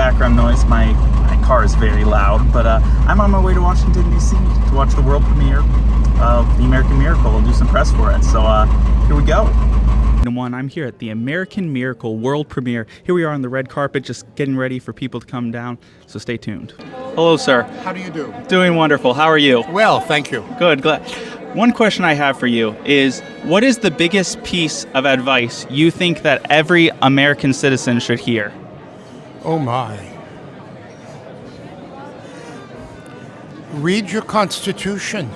background noise. My car is very loud, but I'm on my way to Washington, D.C. to watch the world premiere of The American Miracle and do some press for it. So here we go. I'm here at the American Miracle world premiere. Here we are on the red carpet, just getting ready for people to come down, so stay tuned. Hello, sir. How do you do? Doing wonderful. How are you? Well, thank you. Good, glad. One question I have for you is, what is the biggest piece of advice you think that every American citizen should hear? Oh my. Read your Constitution.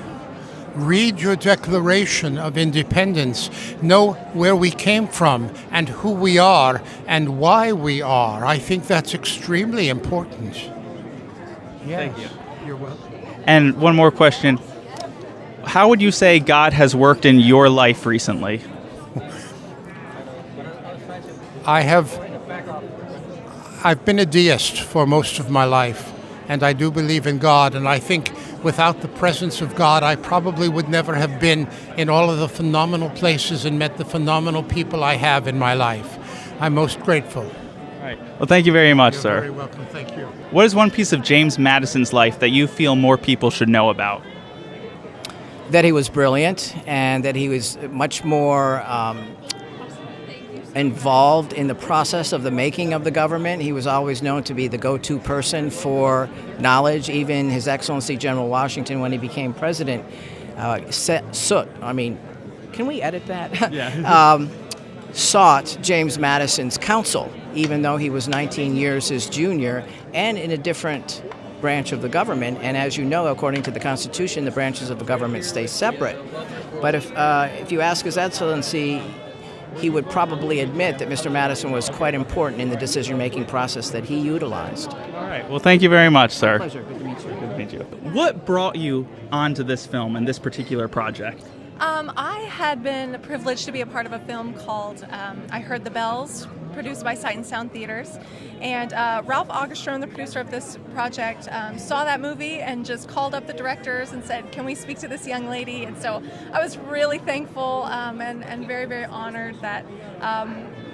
Read your Declaration of Independence. Know where we came from and who we are and why we are. I think that's extremely important. Yes. Thank you. You're welcome. And one more question. How would you say God has worked in your life recently? I've been a deist for most of my life, and I do believe in God, and I think without the presence of God, I probably would never have been in all of the phenomenal places and met the phenomenal people I have in my life. I'm most grateful. All right. Well, thank you very much, You're sir. very welcome. Thank you. What is one piece of James Madison's life that you feel more people should know about? That he was brilliant and that he was much more involved in the process of the making of the government. He was always known to be the go-to person for knowledge. Even His Excellency General Washington, when he became president, can we edit that? Yeah. Sought James Madison's counsel, even though he was 19 years his junior and in a different branch of the government. And as you know, according to the Constitution, the branches of the government stay separate. But if you ask His Excellency, he would probably admit that Mr. Madison was quite important in the decision-making process that he utilized. All right. Well, thank you very much, sir. Pleasure. Good to meet you. Good to meet you. What brought you onto this film and this particular project? I had been privileged to be a part of a film called I Heard the Bells, produced by Sight and Sound Theaters. And Ralph Augustron, the producer of this project, saw that movie and just called up the directors and said, can we speak to this young lady? And so I was really thankful and very, very honored that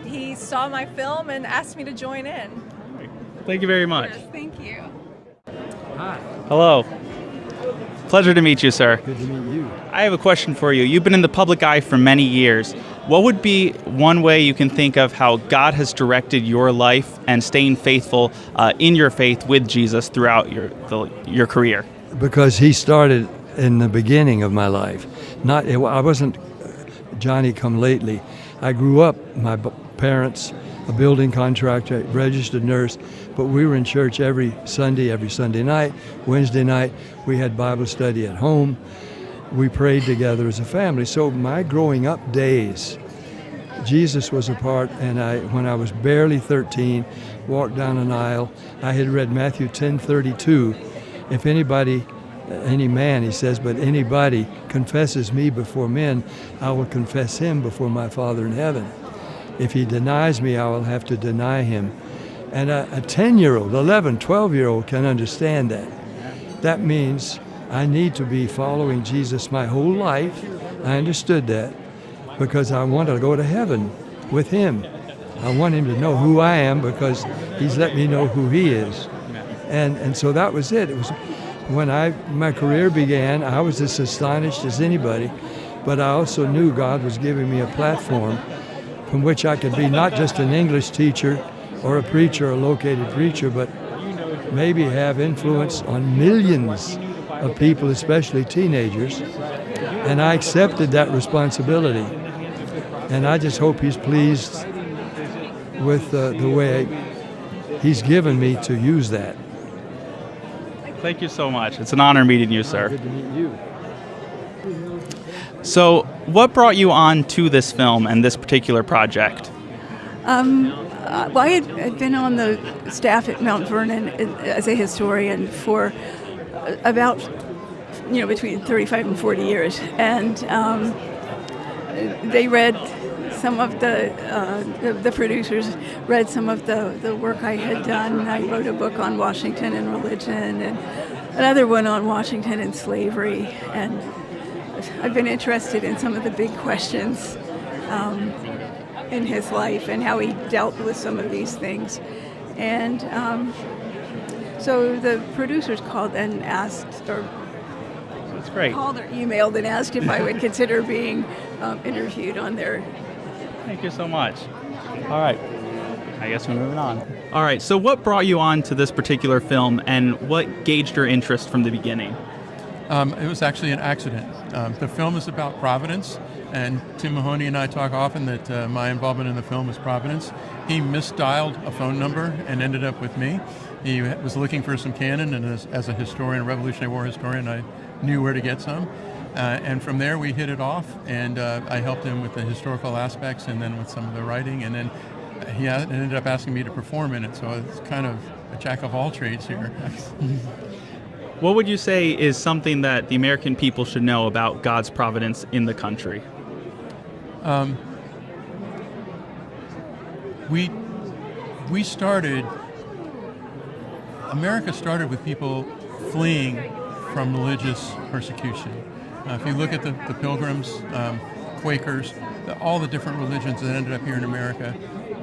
he saw my film and asked me to join in. Thank you very much. Yes, thank you. Hi. Hello. Pleasure to meet you, sir. Good to meet you. I have a question for you. You've been in the public eye for many years. What would be one way you can think of how God has directed your life and staying faithful in your faith with Jesus throughout your career? Because he started in the beginning of my life. I wasn't Johnny come lately. I grew up, my parents, a building contractor, registered nurse, but we were in church every Sunday night, Wednesday night. We had Bible study at home. We prayed together as a family. So my growing up days, Jesus was a part, and when I was barely 13, walked down an aisle. I had read Matthew 10:32. If any man, he says, but anybody confesses me before men, I will confess him before my Father in heaven. If he denies me, I will have to deny him. And a 10-year-old, 11, 12-year-old can understand that. That means I need to be following Jesus my whole life. I understood that because I want to go to heaven with him. I want him to know who I am because he's let me know who he is. And so that was it. It was when my career began, I was as astonished as anybody, but I also knew God was giving me a platform from which I could be not just an English teacher or a preacher, a located preacher, but maybe have influence on millions of people, especially teenagers. And I accepted that responsibility. And I just hope he's pleased with the way he's given me to use that. Thank you so much. It's an honor meeting you, sir. Good to meet you. So, what brought you on to this film and this particular project? Well, I had been on the staff at Mount Vernon as a historian for about, between 35 and 40 years. And they read some of the producers read some of the work I had done. I wrote a book on Washington and religion and another one on Washington and slavery. And I've been interested in some of the big questions in his life and how he dealt with some of these things. And so the producers called and asked, or That's great. called or emailed and asked if I would consider being interviewed on their. Thank you so much. All right. I guess we're moving on. All right. So what brought you on to this particular film, and what gauged your interest from the beginning? It was actually an accident. The film is about Providence, and Tim Mahoney and I talk often that my involvement in the film is Providence. He misdialed a phone number and ended up with me. He was looking for some canon, and as a historian, a Revolutionary War historian, I knew where to get some. And from there, we hit it off, and I helped him with the historical aspects and then with some of the writing, and then he ended up asking me to perform in it, so it's kind of a jack of all trades here. What would you say is something that the American people should know about God's providence in the country? America started with people fleeing from religious persecution. If you look at the Pilgrims, Quakers, all the different religions that ended up here in America,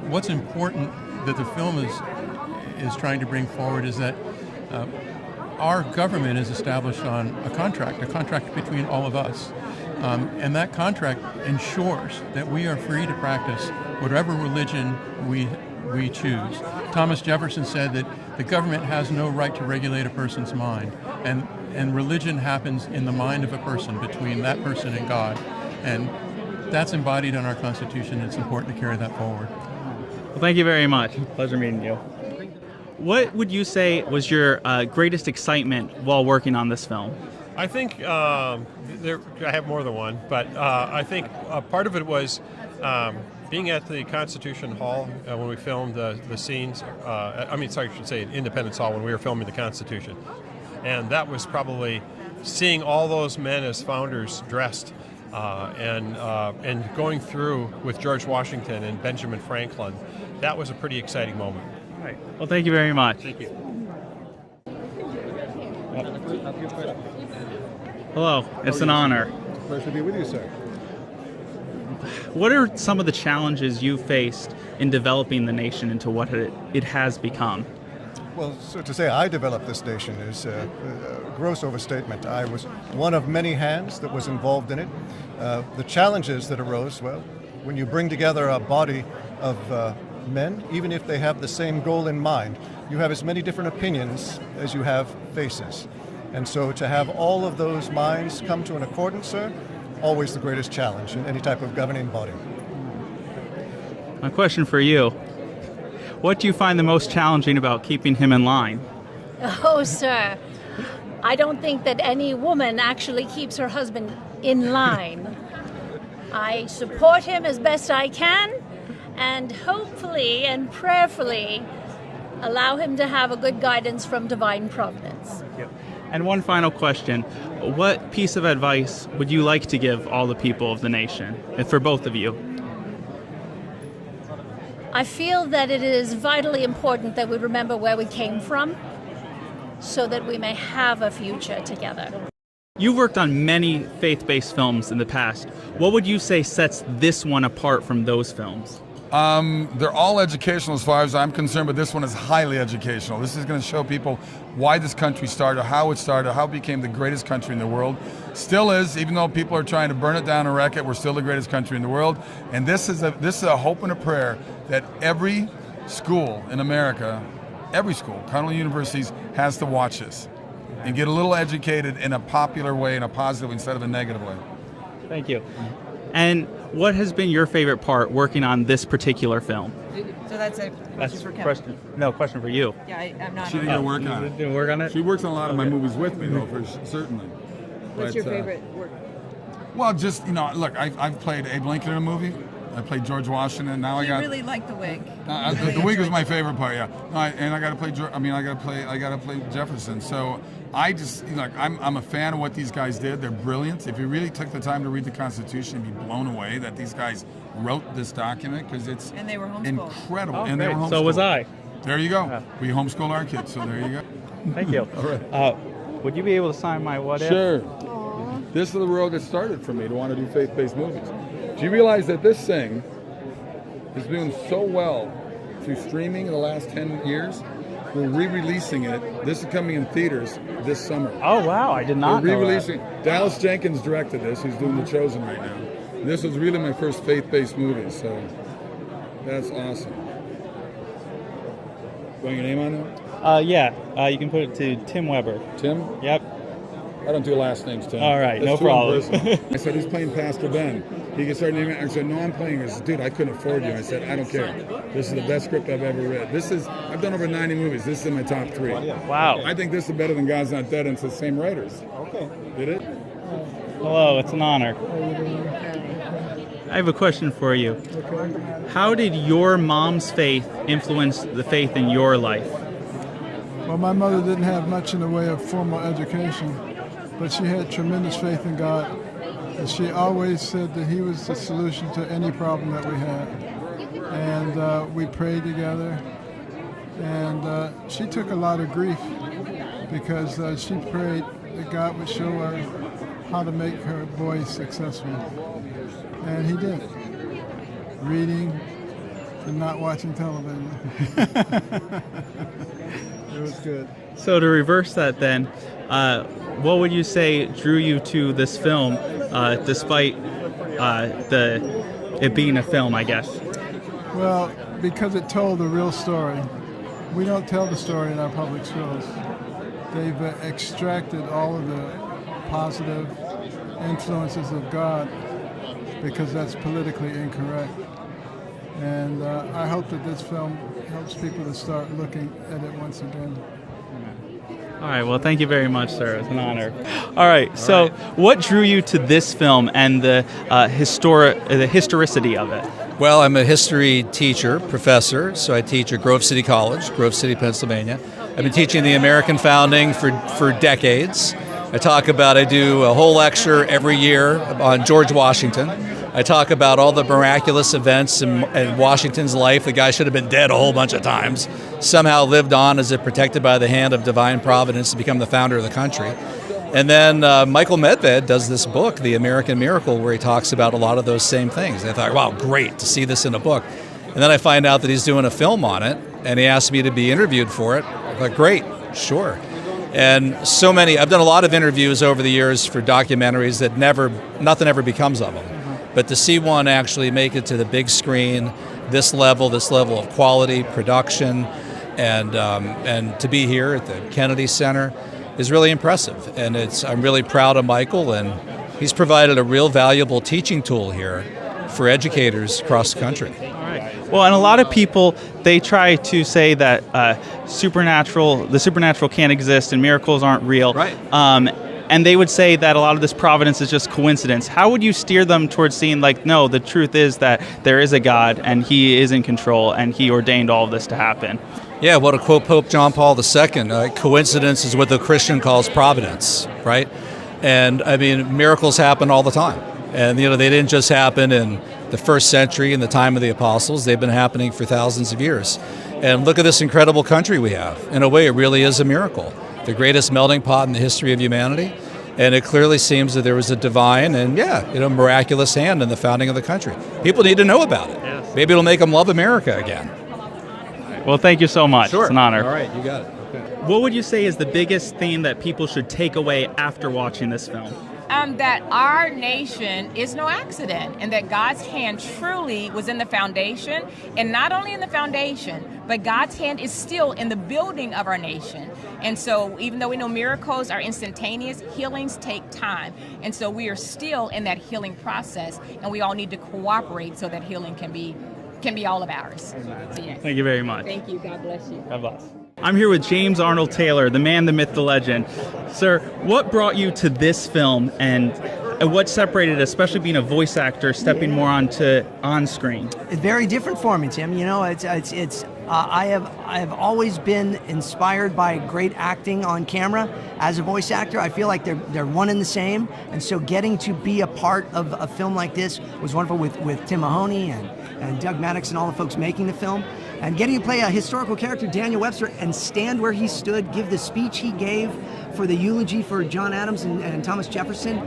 what's important that the film is trying to bring forward is that our government is established on a contract between all of us. And that contract ensures that we are free to practice whatever religion we choose. Thomas Jefferson said that the government has no right to regulate a person's mind, and religion happens in the mind of a person, between that person and God. And that's embodied in our Constitution. It's important to carry that forward. Well, thank you very much. Pleasure meeting you. What would you say was your greatest excitement while working on this film? I think I have more than one, but I think part of it was being at the Constitution Hall when we filmed the scenes. I should say Independence Hall when we were filming the Constitution. And that was probably seeing all those men as founders dressed and going through with George Washington and Benjamin Franklin. That was a pretty exciting moment. All right. Well, thank you very much. Thank you. Hello. It's an honor. Pleasure to be with you, sir. What are some of the challenges you faced in developing the nation into what it has become? Well, so to say I developed this nation is a gross overstatement. I was one of many hands that was involved in it. The challenges that arose, well, when you bring together a body of men, even if they have the same goal in mind, you have as many different opinions as you have faces. And so to have all of those minds come to an accordance, sir, always the greatest challenge in any type of governing body. My question for you, what do you find the most challenging about keeping him in line? Oh, sir, I don't think that any woman actually keeps her husband in line. I support him as best I can, and hopefully and prayerfully allow him to have a good guidance from divine providence. Yep. And one final question. What piece of advice would you like to give all the people of the nation, and for both of you? I feel that it is vitally important that we remember where we came from so that we may have a future together. You've worked on many faith-based films in the past. What would you say sets this one apart from those films? They're all educational as far as I'm concerned, but this one is highly educational. This is going to show people why this country started, how it became the greatest country in the world. Still is, even though people are trying to burn it down and wreck it, we're still the greatest country in the world. And this is a hope and a prayer that every school in America, every school, Continental universities, has to watch this and get a little educated in a popular way, in a positive instead of a negative way. Thank you. And what has been your favorite part working on this particular film? So that's a question for Kevin. Question for you. Yeah, I'm not. She didn't work on it. Didn't work on it? She works on a lot of my movies with me, though, certainly. What's your favorite work? Well, just, look, I've played Abe Lincoln in a movie. I played George Washington. Now I really like the wig. The wig was my favorite part, yeah. And I got to play Jefferson. So I just, I'm a fan of what these guys did. They're brilliant. If you really took the time to read the Constitution, you'd be blown away that these guys wrote this document, because it's and they were homeschooled. Incredible. Oh, and they were homeschooled. So was I. There you go. We homeschool our kids, so there you go. Thank you. All right. Would you be able to sign my what if? Sure. This is the road that started for me to want to do faith-based movies. Do you realize that this thing is doing so well through streaming in the last 10 years. We're re-releasing it. This is coming in theaters this summer. Oh wow, I did not We're know re-releasing. that. Dallas Jenkins directed this. He's doing The Chosen right now. This was really my first faith-based movie, so that's awesome. Want your name on it? Yeah, you can put it to Tim Weber. Tim? Yep. I don't do last names, Tim. All right, That's no problem. I said, who's playing Pastor Ben? He can start naming it. I said, no, I'm playing. He said, dude, I couldn't afford you. I said, I don't care. This is the best script I've ever read. I've done over 90 movies. This is in my top 3. Wow. I think this is better than God's Not Dead, and it's the same writers. Okay. Did it? Hello, it's an honor. I have a question for you. How did your mom's faith influence the faith in your life? Well, my mother didn't have much in the way of formal education, but she had tremendous faith in God. And she always said that He was the solution to any problem that we had. And we prayed together. And she took a lot of grief because she prayed that God would show her how to make her boys successful. And He did. Reading and not watching television. It was good. So to reverse that then, what would you say drew you to this film, despite it being a film, I guess? Well, because it told the real story. We don't tell the story in our public schools. They've extracted all of the positive influences of God because that's politically incorrect. And I hope that this film helps people to start looking at it once again. All right, well, thank you very much, sir. It's an honor. All right, so what drew you to this film and the historicity of it? Well, I'm a history teacher, professor, so I teach at Grove City College, Grove City, Pennsylvania. I've been teaching the American founding for decades. I do a whole lecture every year on George Washington. I talk about all the miraculous events in Washington's life. The guy should have been dead a whole bunch of times. Somehow lived on as if protected by the hand of divine providence to become the founder of the country. And then Michael Medved does this book, The American Miracle, where he talks about a lot of those same things. And I thought, wow, great to see this in a book. And then I find out that he's doing a film on it, and he asked me to be interviewed for it. I thought, great, sure. And I've done a lot of interviews over the years for documentaries that nothing ever becomes of them. But to see one actually make it to the big screen, this level of quality, production, and to be here at the Kennedy Center is really impressive. And I'm really proud of Michael, and he's provided a real valuable teaching tool here for educators across the country. All right. Well, and a lot of people, they try to say that the supernatural can't exist and miracles aren't real. Right. And they would say that a lot of this providence is just coincidence. How would you steer them towards seeing, like, no, the truth is that there is a God and He is in control and He ordained all of this to happen? Yeah, well, to quote Pope John Paul II, coincidence is what the Christian calls providence, right? And I mean, miracles happen all the time. And, they didn't just happen in the first century in the time of the apostles. They've been happening for thousands of years. And look at this incredible country we have. In a way, it really is a miracle. The greatest melting pot in the history of humanity. And it clearly seems that there was a divine and, miraculous hand in the founding of the country. People need to know about it. Yes. Maybe it'll make them love America again. Well, thank you so much. Sure. It's an honor. All right, you got it. Okay. What would you say is the biggest thing that people should take away after watching this film? That our nation is no accident, and that God's hand truly was in the foundation, and not only in the foundation, but God's hand is still in the building of our nation. And so even though we know miracles are instantaneous, healings take time. And so we are still in that healing process, and we all need to cooperate so that healing can be all of ours. So, yes. Thank you very much. Thank you. God bless you. God bless. I'm here with James Arnold Taylor, the man, the myth, the legend. Sir, what brought you to this film, and what separated, especially being a voice actor, stepping more onto on-screen? It's very different for me, Tim. I have always been inspired by great acting on camera. As a voice actor, I feel like they're one and the same, and so getting to be a part of a film like this was wonderful with Tim Mahoney and Doug Maddox and all the folks making the film. And getting to play a historical character, Daniel Webster, and stand where he stood, give the speech he gave for the eulogy for John Adams and Thomas Jefferson,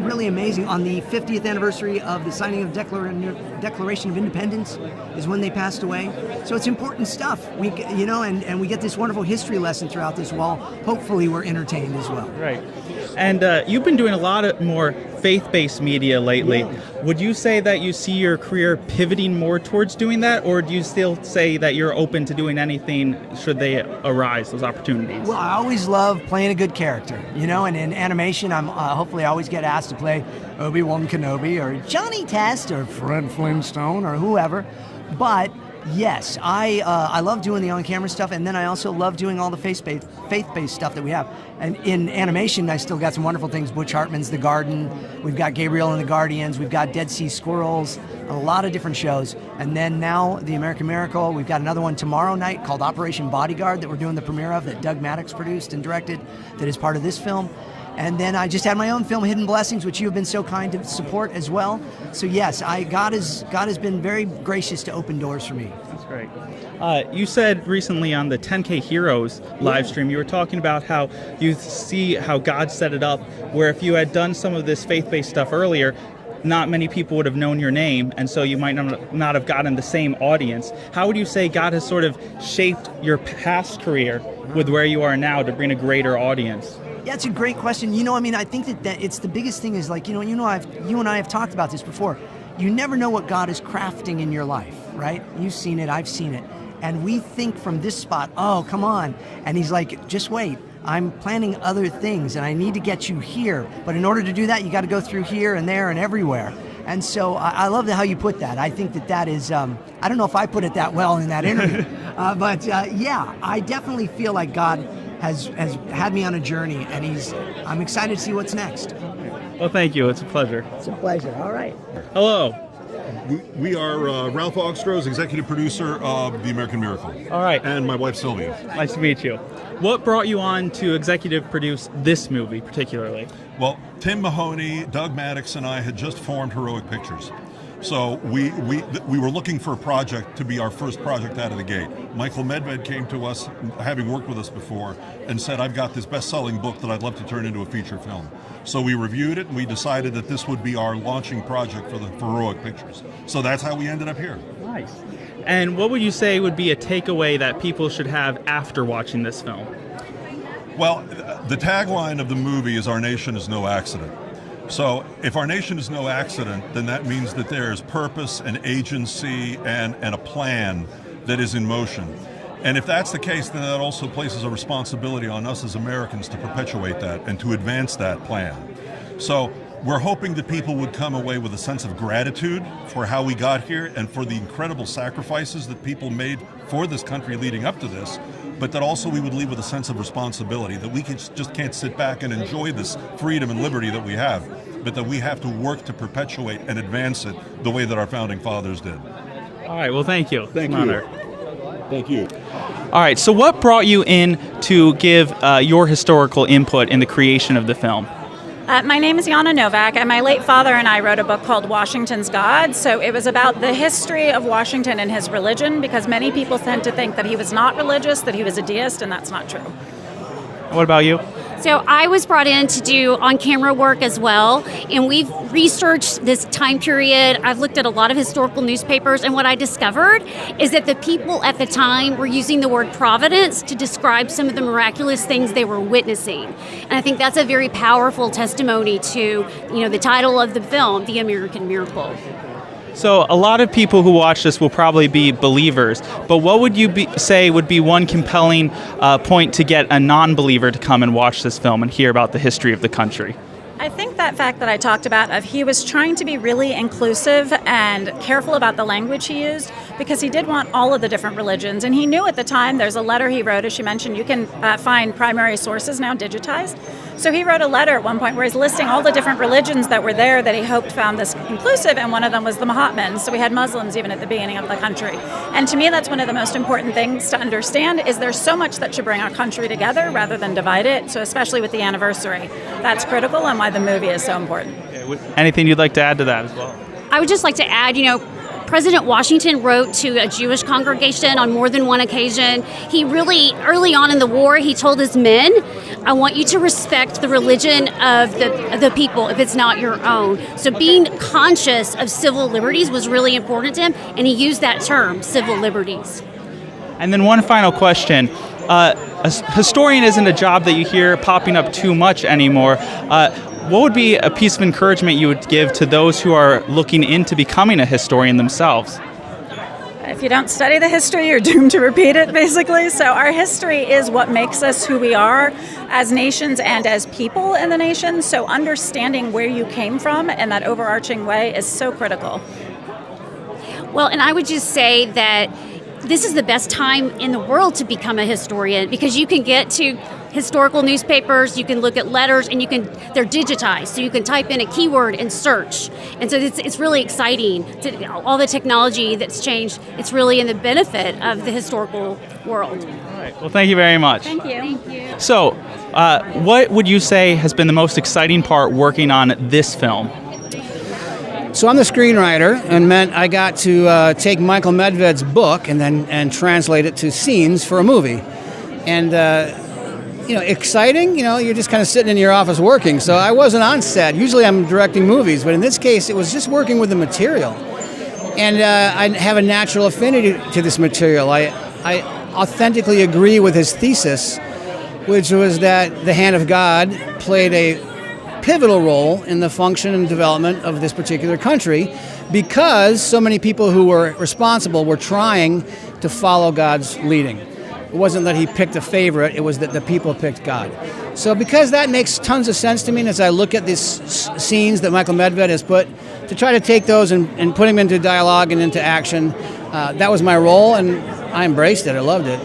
really amazing. On the 50th anniversary of the signing of Declaration of Independence is when they passed away. So it's important stuff. And we get this wonderful history lesson throughout this while hopefully we're entertained as well. Right. And you've been doing a lot more faith-based media lately. Yeah. Would you say that you see your career pivoting more towards doing that, or do you still say that you're open to doing anything should they arise, those opportunities? Well, I always love playing a good character, and in animation, I'm hopefully I always get asked to play Obi-Wan Kenobi or Johnny Test or Fred Flintstone or whoever. But yes, I love doing the on-camera stuff, and then I also love doing all the faith-based stuff that we have. And in animation, I still got some wonderful things. Butch Hartman's The Garden. We've got Gabriel and the Guardians. We've got Dead Sea Squirrels. A lot of different shows. And then now The American Miracle. We've got another one tomorrow night called Operation Bodyguard that we're doing the premiere of, that Doug Maddox produced and directed, that is part of this film. And then I just had my own film, Hidden Blessings, which you have been so kind to support as well. So yes, God has been very gracious to open doors for me. That's great. You said recently on the 10K Heroes live stream, you were talking about how you see how God set it up, where if you had done some of this faith-based stuff earlier, not many people would have known your name, and so you might not have gotten the same audience. How would you say God has sort of shaped your past career with where you are now to bring a greater audience? Yeah, it's a great question. I think that it's the biggest thing is you and I have talked about this before. You never know what God is crafting in your life, right? You've seen it, I've seen it. And we think from this spot, oh, come on. And he's like, just wait. I'm planning other things and I need to get you here. But in order to do that, you got to go through here and there and everywhere. And so I love how you put that. I think that is, I don't know if I put it that well in that interview. But I definitely feel like God has had me on a journey, and I'm excited to see what's next. Well, thank you. It's a pleasure. It's a pleasure. All right. Hello. We are Ralph Ogstros, executive producer of The American Miracle. All right. And my wife, Sylvia. Nice to meet you. What brought you on to executive produce this movie particularly? Well, Tim Mahoney, Doug Maddox, and I had just formed Heroic Pictures. So we were looking for a project to be our first project out of the gate. Michael Medved came to us, having worked with us before, and said, I've got this best-selling book that I'd love to turn into a feature film. So we reviewed it, and we decided that this would be our launching project for Heroic Pictures. So that's how we ended up here. Nice. And what would you say would be a takeaway that people should have after watching this film? Well, the tagline of the movie is "Our nation is no accident." So if our nation is no accident, then that means that there is purpose and agency and a plan that is in motion. And if that's the case, then that also places a responsibility on us as Americans to perpetuate that and to advance that plan. So we're hoping that people would come away with a sense of gratitude for how we got here and for the incredible sacrifices that people made for this country leading up to this, but that also we would leave with a sense of responsibility, that we just can't sit back and enjoy this freedom and liberty that we have, but that we have to work to perpetuate and advance it the way that our founding fathers did. All right, well, thank you. Thank you. Thank you. All right, so what brought you in to give your historical input in the creation of the film? My name is Jana Novak, and my late father and I wrote a book called Washington's God. So it was about the history of Washington and his religion, because many people tend to think that he was not religious, that he was a deist, and that's not true. What about you? So I was brought in to do on-camera work as well, and we've researched this time period. I've looked at a lot of historical newspapers, and what I discovered is that the people at the time were using the word providence to describe some of the miraculous things they were witnessing. And I think that's a very powerful testimony to, the title of the film, The American Miracle. So a lot of people who watch this will probably be believers, but what would you say would be one compelling point to get a non-believer to come and watch this film and hear about the history of the country? I think that fact that I talked about of he was trying to be really inclusive and careful about the language he used, because he did want all of the different religions. And he knew at the time, there's a letter he wrote, as she mentioned, you can find primary sources now digitized. So he wrote a letter at one point where he's listing all the different religions that were there that he hoped found this inclusive, and one of them was the Mohammedans. So we had Muslims even at the beginning of the country. And to me, that's one of the most important things to understand, is there's so much that should bring our country together rather than divide it. So especially with the anniversary, that's critical, and why the movie is so important. Anything you'd like to add to that as well? I would just like to add, President Washington wrote to a Jewish congregation on more than one occasion. He really, early on in the war, he told his men, I want you to respect the religion of the people if it's not your own. So being conscious of civil liberties was really important to him, and he used that term, civil liberties. And then one final question. A historian isn't a job that you hear popping up too much anymore. What would be a piece of encouragement you would give to those who are looking into becoming a historian themselves? If you don't study the history, you're doomed to repeat it, basically. So our history is what makes us who we are as nations and as people in the nation. So understanding where you came from in that overarching way is so critical. Well, and I would just say that this is the best time in the world to become a historian, because you can get to historical newspapers, you can look at letters, and they're digitized, so you can type in a keyword and search. And so it's really exciting. All the technology that's changed, it's really in the benefit of the historical world. All right. Well, thank you very much. Thank you. So, what would you say has been the most exciting part working on this film? So I'm the screenwriter, and meant I got to take Michael Medved's book and translate it to scenes for a movie. And exciting. You're just kind of sitting in your office working. So I wasn't on set. Usually I'm directing movies, but in this case, it was just working with the material. And I have a natural affinity to this material. I authentically agree with his thesis, which was that the hand of God played a pivotal role in the function and development of this particular country, because so many people who were responsible were trying to follow God's leading. It wasn't that he picked a favorite, it was that the people picked God. So because that makes tons of sense to me, and as I look at these scenes that Michael Medved has put, to try to take those and put them into dialogue and into action, that was my role, and I embraced it. I loved it.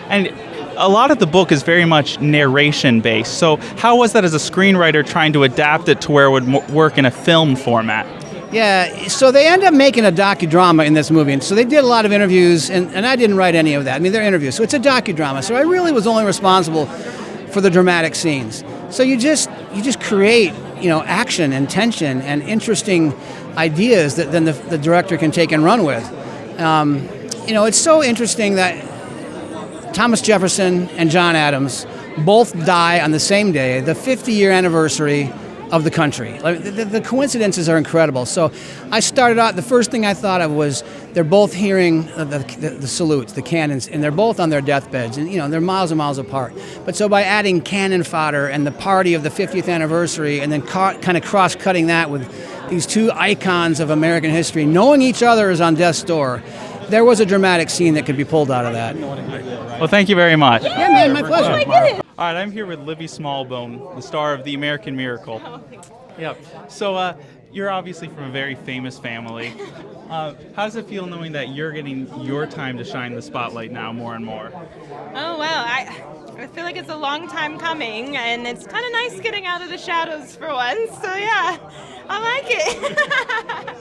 And a lot of the book is very much narration-based. So how was that as a screenwriter trying to adapt it to where it would work in a film format? Yeah, so they end up making a docudrama in this movie. And so they did a lot of interviews, and I didn't write any of that. I mean, they're interviews. So it's a docudrama. So I really was only responsible for the dramatic scenes. So you just create, action and tension and interesting ideas that then the director can take and run with. It's so interesting that Thomas Jefferson and John Adams both die on the same day, the 50-year anniversary of the country. Like, the coincidences are incredible. So I started out, the first thing I thought of was they're both hearing the salutes, the cannons, and they're both on their deathbeds, and they're miles and miles apart. But so by adding cannon fodder and the party of the 50th anniversary, and then kind of cross-cutting that with these two icons of American history, knowing each other is on death's door, there was a dramatic scene that could be pulled out of that. Well, thank you very much. Yeah, man, my pleasure. All right, I'm here with Libby Smallbone, the star of The American Miracle. Yep. So you're obviously from a very famous family. How does it feel knowing that you're getting your time to shine the spotlight now more and more? Oh, well, I feel like it's a long time coming, and it's kind of nice getting out of the shadows for once. So, yeah, I like it.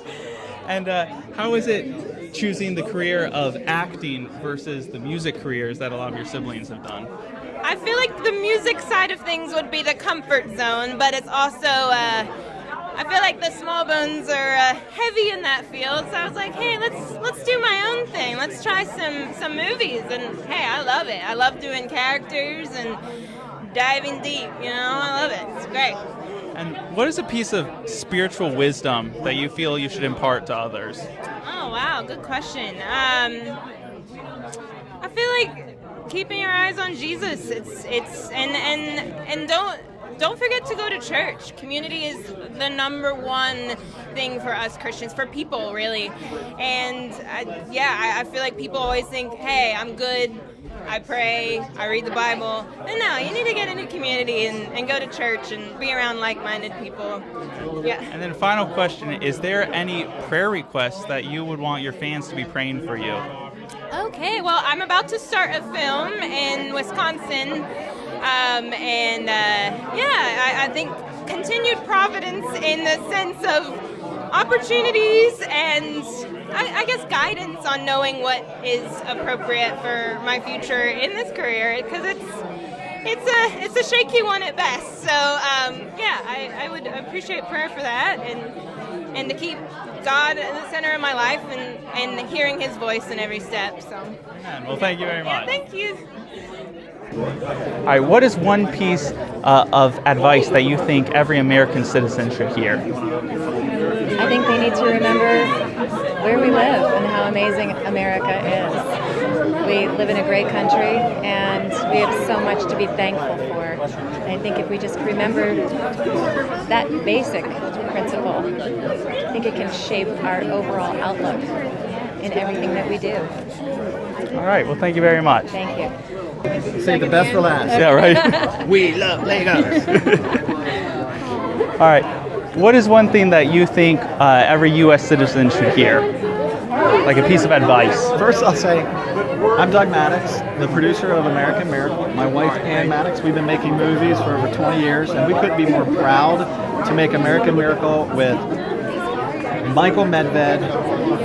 And how is it choosing the career of acting versus the music careers that a lot of your siblings have done? I feel like the music side of things would be the comfort zone, but it's also, I feel like the Smallbones are heavy in that field, so I was like, hey, let's do my own thing. Let's try some movies, and hey, I love it. I love doing characters and diving deep, I love it. It's great. And what is a piece of spiritual wisdom that you feel you should impart to others? Oh, wow, good question. I feel like keeping your eyes on Jesus. And don't forget to go to church. Community is the number one thing for us Christians, for people really. And I feel like people always think, hey, I'm good, I pray, I read the Bible. And no, you need to get into community and go to church and be around like-minded people. Yeah. And then final question, is there any prayer requests that you would want your fans to be praying for you? Okay, well, I'm about to start a film in Wisconsin. I think continued providence in the sense of opportunities and I guess guidance on knowing what is appropriate for my future in this career, because it's a shaky one at best. So I would appreciate prayer for that, and and to keep God in the center of my life and hearing His voice in every step. So. Amen. Well, thank you very much. Thank you. All right, what is one piece of advice that you think every American citizen should hear? I think they need to remember where we live and how amazing America is. We live in a great country and we have so much to be thankful for. And I think if we just remember that basic principle, I think it can shape our overall outlook in everything that we do. All right, well, thank you very much. Thank you. Save the best for last. Yeah, right? We love Legos. All right, what is one thing that you think every U.S. citizen should hear? Like a piece of advice. First, I'll say, I'm Doug Maddox, the producer of American Miracle. My wife, Ann Maddox, we've been making movies for over 20 years, and we couldn't be more proud to make American Miracle with Michael Medved,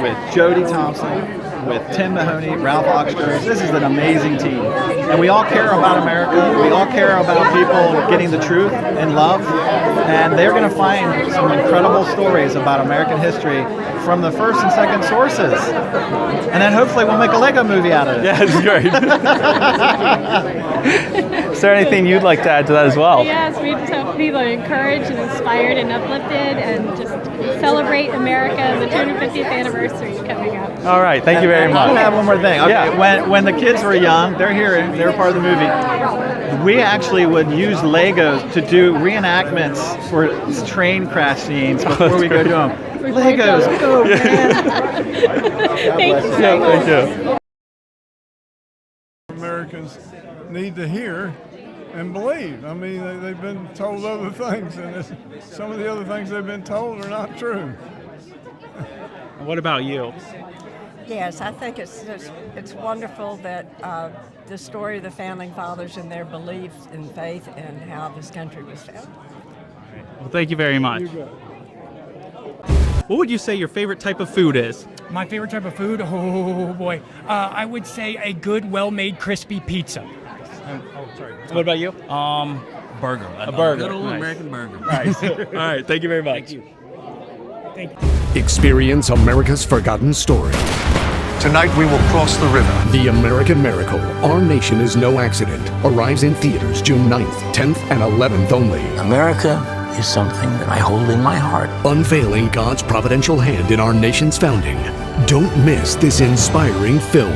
with Jodie Thompson, with Tim Mahoney, Ralph Oxters. This is an amazing team. And we all care about America. We all care about people getting the truth and love. And they're going to find some incredible stories about American history from the first and second sources. And then hopefully we'll make a Lego movie out of it. Yeah, it's great. Is there anything you'd like to add to that as well? Yes, we just hope people are encouraged and inspired and uplifted and just celebrate America, the 250th anniversary coming up. All right, thank you very much. I'm going to add one more thing. Okay, Yeah. when the kids were young, they're here, they're part of the movie. We actually would use Legos to do reenactments for train crash scenes before we go do them. Legos, go, man. Thank you so much. Thank you. Americans need to hear and believe. I mean, they've been told other things, and some of the other things they've been told are not true. What about you? Yes, I think it's wonderful that the story of the Founding Fathers and their beliefs and faith and how this country was founded. Well, thank you very much. What would you say your favorite type of food is? My favorite type of food? Oh boy. I would say a good, well-made, crispy pizza. Sorry. What about you? Burger. A burger. Good old Nice. American burger. Nice. All right, thank you very much. Thank you. Experience America's forgotten story. Tonight we will cross the river. The American Miracle, Our Nation is No Accident, arrives in theaters June 9th, 10th, and 11th only. America is something that I hold in my heart. Unveiling God's providential hand in our nation's founding. Don't miss this inspiring film.